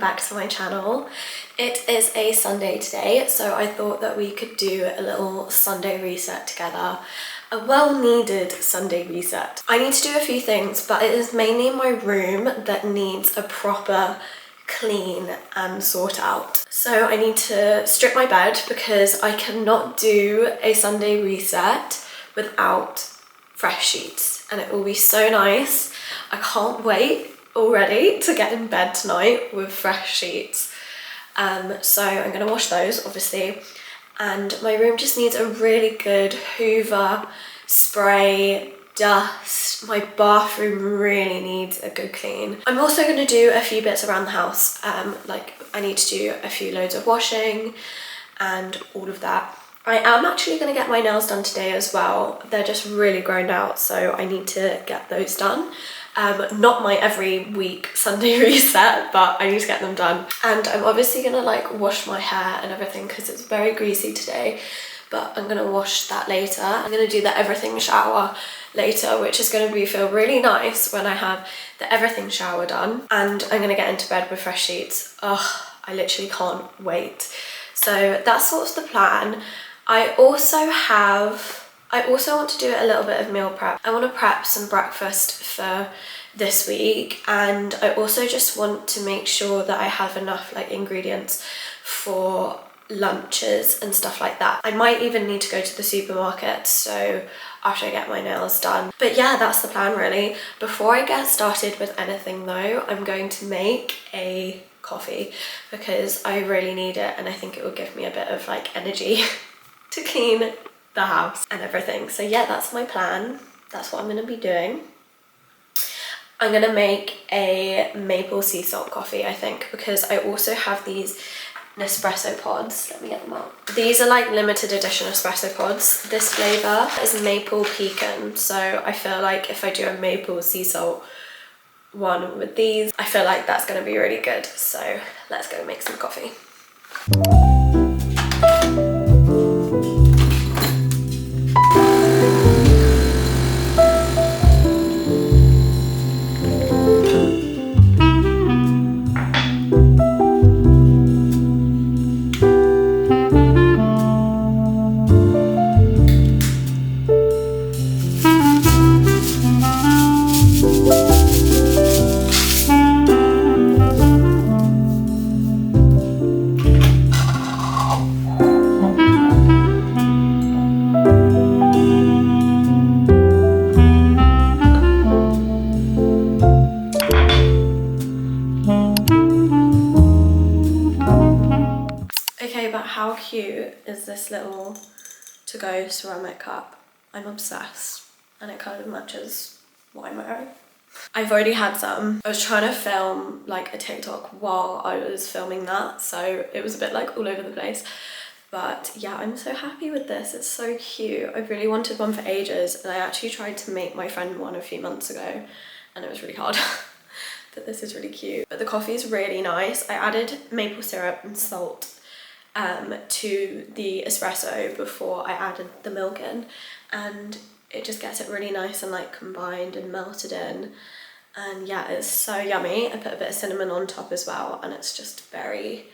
back to my channel. It is a Sunday today, so I thought that we could do a little Sunday reset together. A well-needed Sunday reset. I need to do a few things, but it is mainly my room that needs a proper clean and sort out. So I need to strip my bed because I cannot do a Sunday reset without fresh sheets, and it will be so nice. I can't wait already to get in bed tonight with fresh sheets. So I'm gonna wash those obviously, and my room just needs a really good hoover, spray, dust. My bathroom really needs a good clean. I'm also going to do a few bits around the house, like I need to do a few loads of washing and all of that. I am actually going to get my nails done today as well. They're just really grown out, so I need to get those done. Not my every week Sunday reset, but I need to get them done. And I'm obviously gonna like wash my hair and everything because it's very greasy today, but I'm gonna wash that later. I'm gonna do the everything shower later, which is gonna feel really nice when I have the everything shower done. And I'm gonna get into bed with fresh sheets. Oh, I literally can't wait. So that's sort of the plan. I also want to do a little bit of meal prep. I want to prep some breakfast for this week, and I also just want to make sure that I have enough like ingredients for lunches and stuff like that. I might even need to go to the supermarket, so after I get my nails done. But yeah, that's the plan really. Before I get started with anything though, I'm going to make a coffee because I really need it, and I think it will give me a bit of like energy to clean the house and everything. So yeah, that's my plan. That's what I'm going to be doing. I'm going to make a maple sea salt coffee, I think, because I also have these Nespresso pods. Let me get them out. These are like limited edition espresso pods. This flavour is maple pecan, so I feel like if I do a maple sea salt one with these, I feel like that's going to be really good. So let's go make some coffee. How cute is this little to-go ceramic cup? I'm obsessed, and it kind of matches what I'm wearing. I've already had some. I was trying to film like a TikTok while I was filming that, so it was a bit like all over the place. But yeah, I'm so happy with this. It's so cute. I really wanted one for ages, and I actually tried to make my friend one a few months ago, and it was really hard. But this is really cute. But the coffee is really nice. I added maple syrup and salt to the espresso before I added the milk in, and it just gets it really nice and like combined and melted in, and yeah, it's so yummy. I put a bit of cinnamon on top as well, and it's just very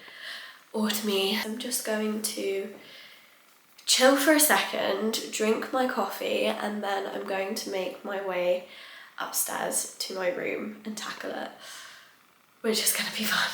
autumny. I'm just going to chill for a second, drink my coffee, and then I'm going to make my way upstairs to my room and tackle it, which is gonna be fun.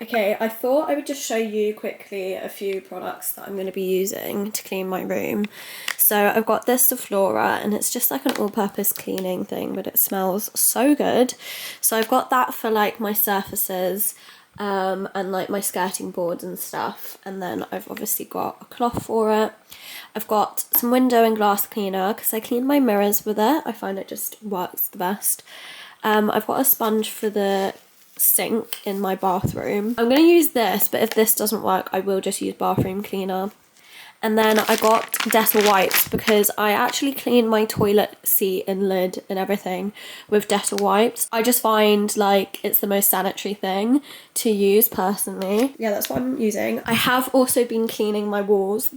Okay, I thought I would just show you quickly a few products that I'm going to be using to clean my room. So I've got this Flora, and it's just like an all-purpose cleaning thing, but it smells so good. So I've got that for like my surfaces. and like my skirting boards and stuff. And then I've obviously got a cloth for it. I've got some window and glass cleaner because I clean my mirrors with it. I find it just works the best. I've got a sponge for the sink in my bathroom. I'm going to use this, but if this doesn't work, I will just use bathroom cleaner. And then I got Dettol wipes because I actually clean my toilet seat and lid and everything with Dettol wipes. I just find like it's the most sanitary thing to use personally. Yeah, that's what I'm using. I have also been cleaning my walls.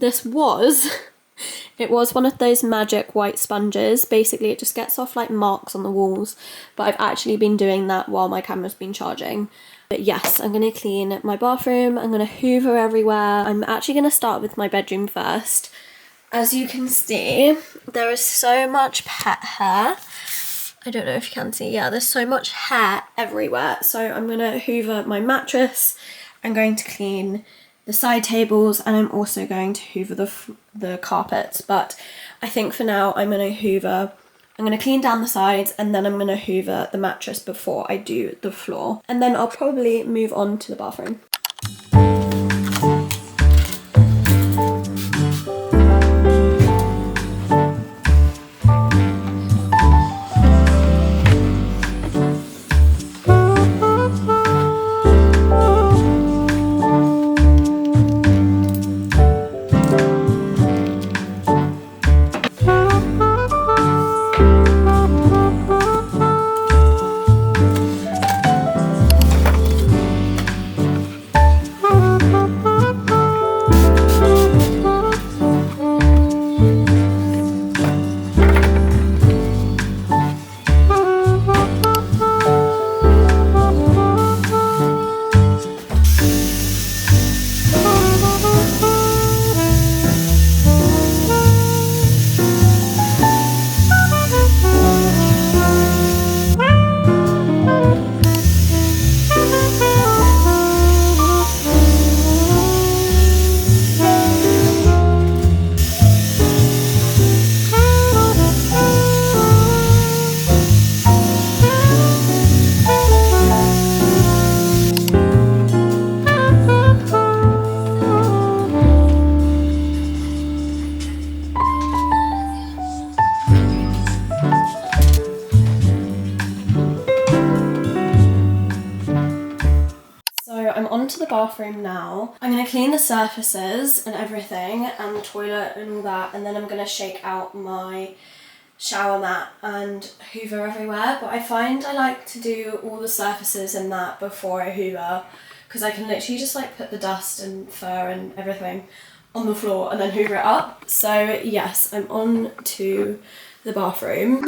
It was one of those magic white sponges. Basically, it just gets off like marks on the walls. But I've actually been doing that while my camera's been charging. But yes, I'm going to clean my bathroom. I'm going to hoover everywhere. I'm actually going to start with my bedroom first. As you can see, there is so much pet hair. I don't know if you can see. Yeah, there's so much hair everywhere. So I'm going to hoover my mattress. I'm going to clean the side tables, and I'm also going to hoover the carpets. But I think for now I'm going to clean down the sides, and then I'm going to hoover the mattress before I do the floor. And then I'll probably move on to the bathroom. Onto the bathroom now. I'm going to clean the surfaces and everything and the toilet and all that, and then I'm going to shake out my shower mat and hoover everywhere. But I find I like to do all the surfaces and that before I hoover, because I can literally just like put the dust and fur and everything on the floor and then hoover it up. So yes, I'm on to the bathroom.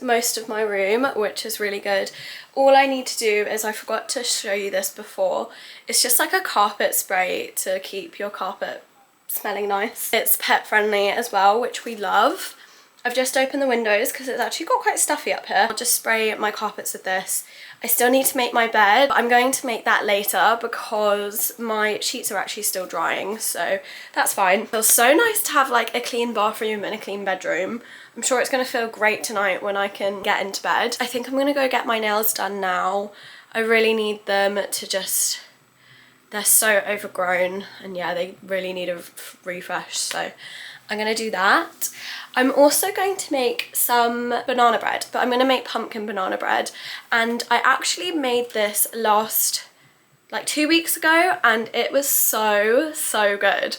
Most of my room, which is really good. All I need to do is, I forgot to show you this before, it's just like a carpet spray to keep your carpet smelling nice. It's pet friendly as well, which we love. I've just opened the windows because it's actually got quite stuffy up here. I'll just spray my carpets with this. I still need to make my bed. I'm going to make that later because my sheets are actually still drying, so that's fine. It feels so nice to have like a clean bathroom and a clean bedroom. I'm sure it's going to feel great tonight when I can get into bed. I think I'm going to go get my nails done now. I really need them to just... They're so overgrown, and yeah, they really need a refresh, so I'm gonna do that. I'm also going to make some banana bread, but I'm gonna make pumpkin banana bread, and I actually made this like 2 weeks ago, and it was so good.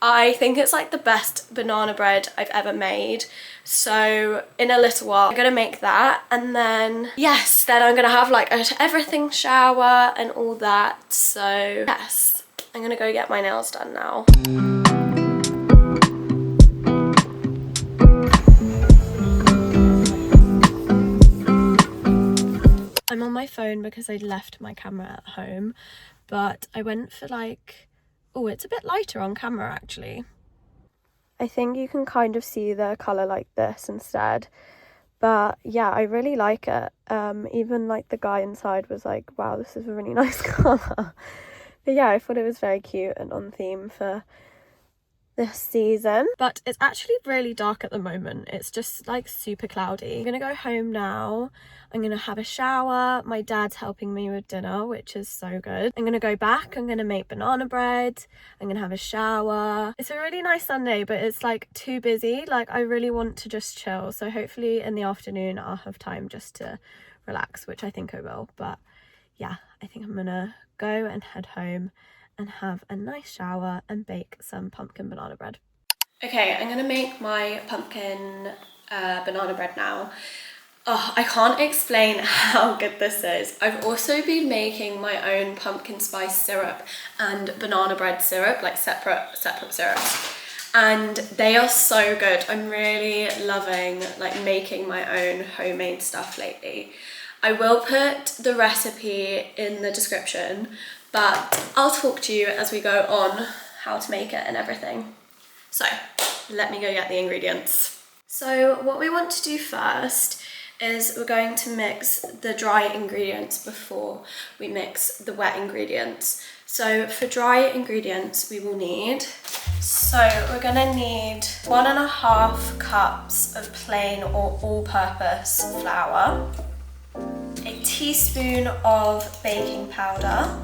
I think it's like the best banana bread I've ever made. So in a little while I'm gonna make that, and then yes, then I'm gonna have like an everything shower and all that. So yes, I'm gonna go get my nails done now. I'm on my phone because I left my camera at home, but I went for like, oh, it's a bit lighter on camera actually. I think you can kind of see the colour like this instead, but yeah, I really like it. Even like the guy inside was like, wow, this is a really nice colour. But yeah, I thought it was very cute and on theme for this season. But it's actually really dark at the moment. It's just like super cloudy. I'm gonna go home now. I'm gonna have a shower. My dad's helping me with dinner, which is so good. I'm gonna go back. I'm gonna make banana bread. I'm gonna have a shower. It's a really nice Sunday, but it's like too busy. Like I really want to just chill. So hopefully in the afternoon I'll have time just to relax, which I think I will. But yeah, I think I'm gonna go and head home and have a nice shower and bake some pumpkin banana bread. Okay, I'm gonna make my pumpkin banana bread now. Oh, I can't explain how good this is. I've also been making my own pumpkin spice syrup and banana bread syrup, like separate syrups, and they are so good. I'm really loving like making my own homemade stuff lately. I will put the recipe in the description, but I'll talk to you as we go on how to make it and everything. So let me go get the ingredients. So what we want to do first is we're going to mix the dry ingredients before we mix the wet ingredients. So for dry ingredients we will need, so we're gonna need 1.5 cups of plain or all-purpose flour, a teaspoon of baking powder,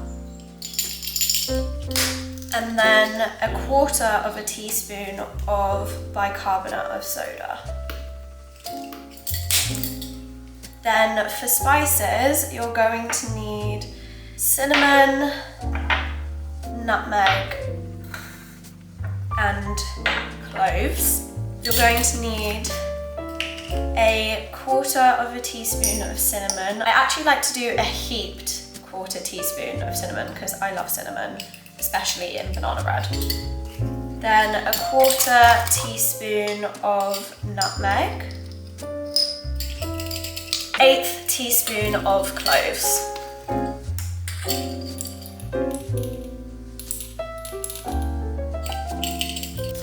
and then 1/4 teaspoon of bicarbonate of soda. Then for spices, you're going to need cinnamon, nutmeg, and cloves. You're going to need 1/4 teaspoon of cinnamon. I actually like to do a heaped 1/4 teaspoon of cinnamon because I love cinnamon, especially in banana bread. Then 1/4 teaspoon of nutmeg, 1/8 teaspoon of cloves.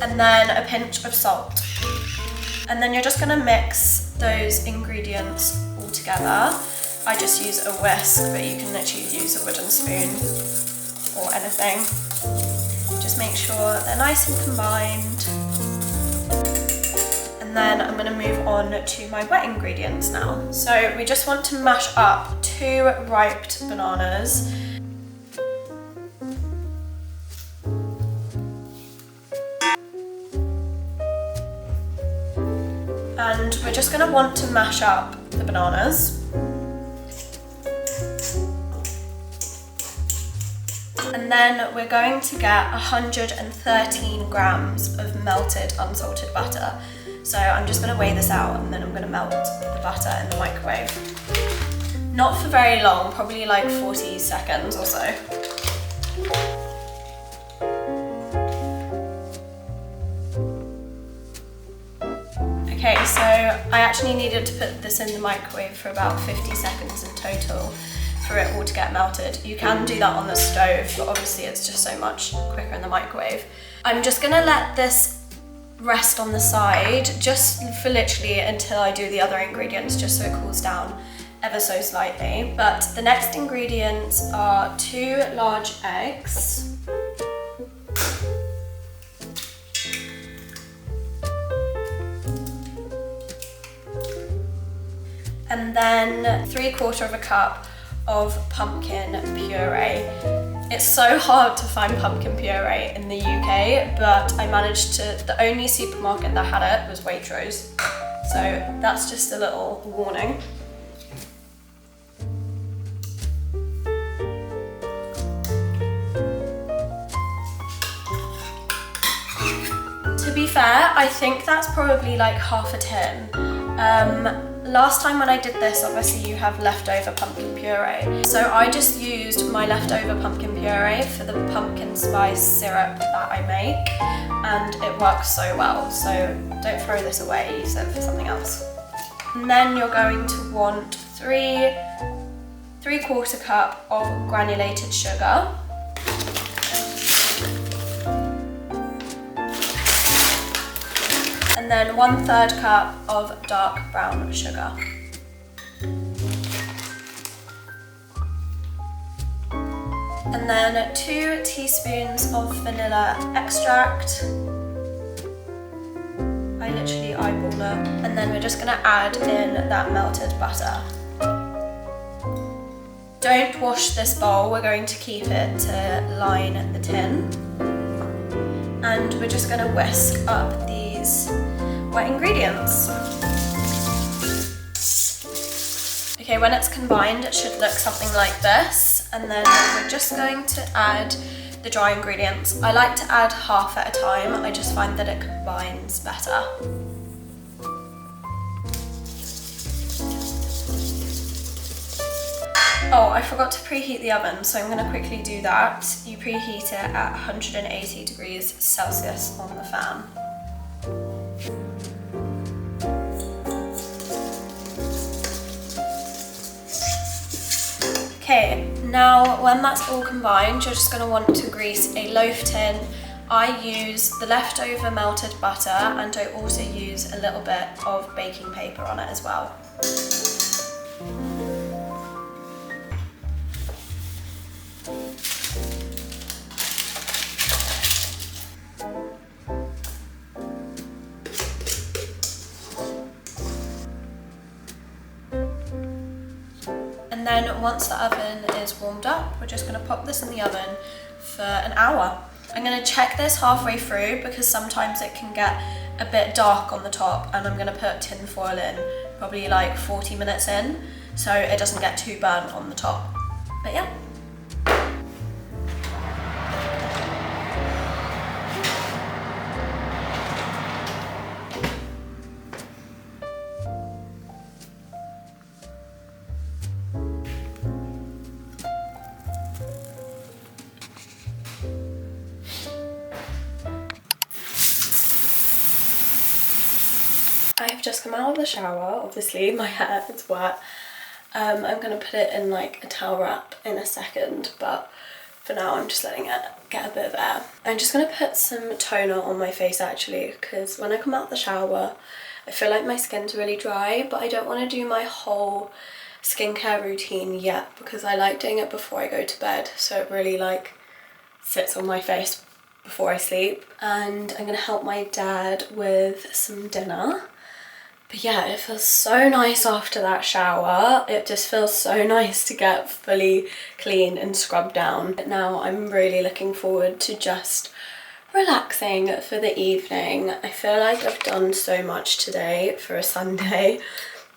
And then a pinch of salt. And then you're just gonna mix those ingredients all together. I just use a whisk, but you can literally use a wooden spoon or anything. Just make sure they're nice and combined. And then I'm gonna move on to my wet ingredients now. So we just want to mash up 2 ripe bananas. And we're just gonna want to mash up the bananas. And then we're going to get 113 grams of melted unsalted butter. So I'm just gonna weigh this out and then I'm gonna melt the butter in the microwave. Not for very long, probably like 40 seconds or so. Okay, so I actually needed to put this in the microwave for about 50 seconds in total for it all to get melted. You can do that on the stove, but obviously it's just so much quicker in the microwave. I'm just gonna let this rest on the side just for literally until I do the other ingredients, just so it cools down ever so slightly. But the next ingredients are 2 large eggs, and then 3/4 cup of pumpkin puree. It's so hard to find pumpkin puree in the UK, but I managed to, the only supermarket that had it was Waitrose. So that's just a little warning. To be fair, I think that's probably like half a tin. Last time when I did this, obviously you have leftover pumpkin puree. So I just used my leftover pumpkin puree for the pumpkin spice syrup that I make, and it works so well. So don't throw this away, use it for something else. And then you're going to want 3/4 cup of granulated sugar. And then 1/3 cup of dark brown sugar. And then 2 teaspoons of vanilla extract. I literally eyeball it. And then we're just gonna add in that melted butter. Don't wash this bowl, we're going to keep it to line the tin. And we're just gonna whisk up these wet ingredients. Okay, when it's combined, it should look something like this. And then we're just going to add the dry ingredients. I like to add half at a time. I just find that it combines better. Oh, I forgot to preheat the oven, so I'm gonna quickly do that. You preheat it at 180 degrees Celsius on the fan. Okay, now when that's all combined, you're just gonna want to grease a loaf tin. I use the leftover melted butter, and I also use a little bit of baking paper on it as well. And then once the oven is warmed up, we're just gonna pop this in the oven for an hour. I'm gonna check this halfway through because sometimes it can get a bit dark on the top, and I'm gonna put tin foil in probably like 40 minutes in so it doesn't get too burnt on the top. But yeah. I have just come out of the shower, obviously my hair is wet. I'm gonna put it in like a towel wrap in a second, but for now I'm just letting it get a bit of air. I'm just gonna put some toner on my face actually, because when I come out of the shower I feel like my skin's really dry, but I don't want to do my whole skincare routine yet because I like doing it before I go to bed, so it really like sits on my face before I sleep. And I'm gonna help my dad with some dinner. But yeah, it feels so nice after that shower. It just feels so nice to get fully clean and scrubbed down. But now I'm really looking forward to just relaxing for the evening. I feel like I've done so much today for a Sunday,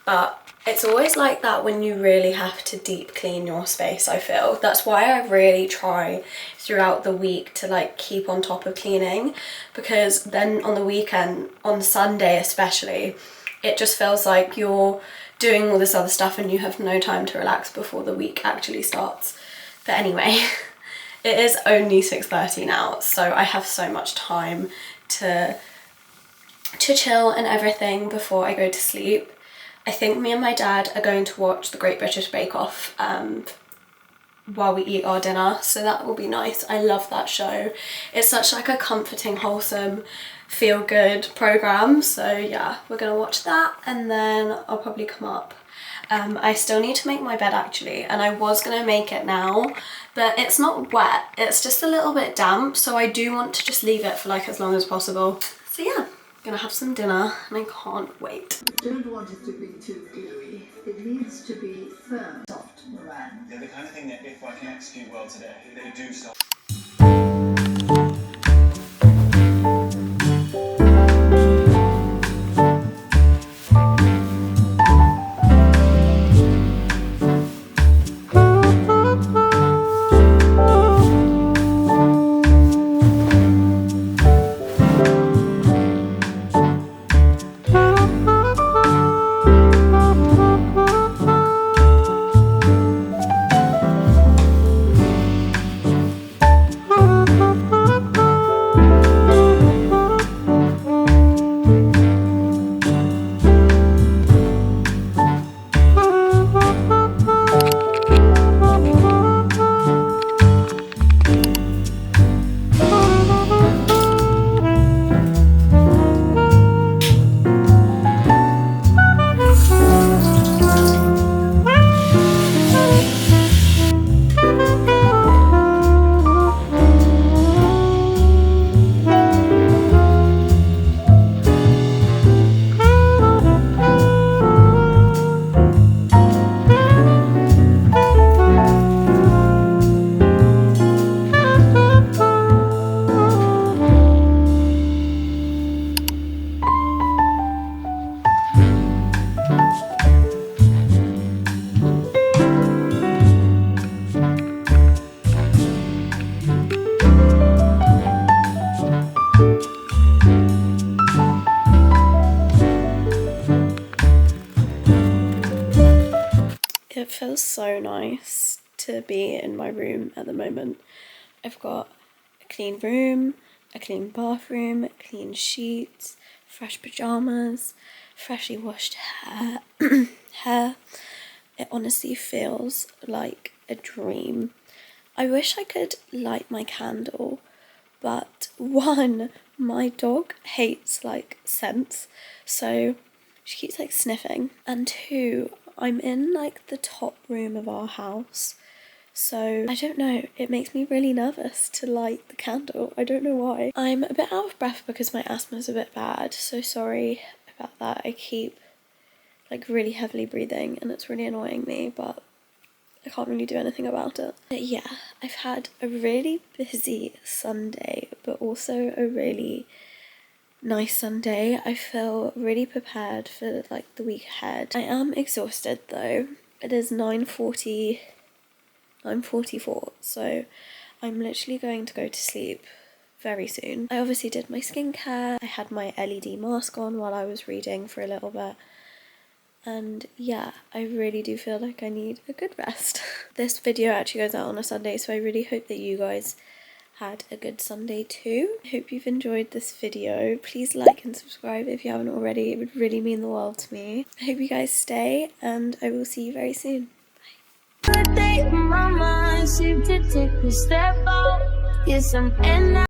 but it's always like that when you really have to deep clean your space, I feel. That's why I really try throughout the week to like keep on top of cleaning, because then on the weekend, on Sunday especially, it just feels like you're doing all this other stuff and you have no time to relax before the week actually starts. But anyway, it is only 6:30 now, so I have so much time to chill and everything before I go to sleep. I think me and my dad are going to watch the Great British Bake Off while we eat our dinner, so that will be nice. I love that show. It's such like a comforting, wholesome, feel good program. So yeah, we're gonna watch that, and then I'll probably come up. I still need to make my bed actually, and I was gonna make it now, but it's not wet, it's just a little bit damp, so I do want to just leave it for like as long as possible. So yeah, I'm gonna have some dinner and I can't wait. You don't want it to be too gluey. It needs to be firm, soft meringue. They're the kind of thing that if I can execute well today, they do stop. It feels so nice to be in my room at the moment. I've got a clean room, a clean bathroom, clean sheets, fresh pajamas, freshly washed hair. It honestly feels like a dream. I wish I could light my candle, but one, my dog hates like scents, so she keeps like sniffing, and two, I'm in like the top room of our house, so I don't know, it makes me really nervous to light the candle. I don't know why. I'm a bit out of breath because my asthma is a bit bad, so sorry about that. I keep like really heavily breathing and it's really annoying me, but I can't really do anything about it. But yeah, I've had a really busy Sunday, but also a really nice Sunday. I feel really prepared for like the week ahead. I am exhausted though. It is 9:44, so I'm literally going to go to sleep very soon. I obviously did my skincare. I had my LED mask on while I was reading for a little bit. And yeah, I really do feel like I need a good rest. This video actually goes out on a Sunday, so I really hope that you guys had a good Sunday too. I hope you've enjoyed this video. Please like and subscribe if you haven't already. It would really mean the world to me. I hope you guys stay, and I will see you very soon. Bye.